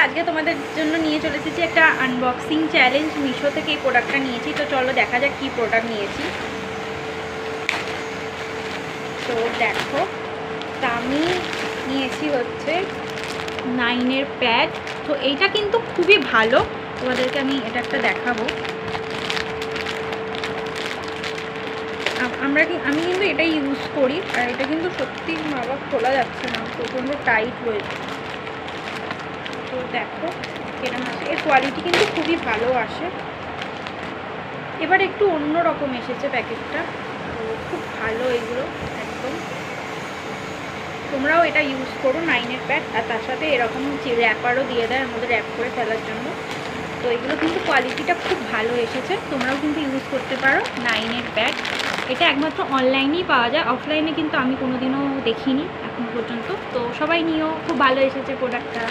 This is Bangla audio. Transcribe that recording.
আজকে তোমাদের জন্য নিয়ে চলে এসেছি একটা আনবক্সিং চ্যালেঞ্জ। মিশো থেকে এই প্রোডাক্টটা নিয়েছি, তো চলো দেখা যাক কী প্রোডাক্ট নিয়েছি। তো দেখো, তা আমি নিয়েছি হচ্ছে 9-এর প্যাড। তো এইটা কিন্তু খুবই ভালো, তোমাদেরকে আমি এটা একটা দেখাবো। আমি কিন্তু এটাই ইউজ করি, আর এটা কিন্তু সত্যি বাবা খোলা যাচ্ছে না, প্রচণ্ড টাইট রয়েছে। তো দেখো এরকম আসে, এর কোয়ালিটি কিন্তু খুবই ভালো আসে। এবার একটু অন্য রকম এসেছে প্যাকেটটা, তো খুব ভালো এগুলো একদম। তোমরাও এটা ইউজ করো 9-এর প্যাড, আর তার সাথে এরকম র্যাপারও দিয়ে দেয় আমাদের র্যাপ করে ফেলার জন্য। তো এগুলো কিন্তু কোয়ালিটিটা খুব ভালো এসেছে, তোমরাও কিন্তু ইউজ করতে পারো 9-এর প্যাড। এটা একমাত্র অনলাইনেই পাওয়া যায়, অফলাইনে কিন্তু আমি কোনোদিনও দেখিনি এখনো পর্যন্ত। তো সবাই নিও, খুব ভালো এসেছে প্রোডাক্টটা।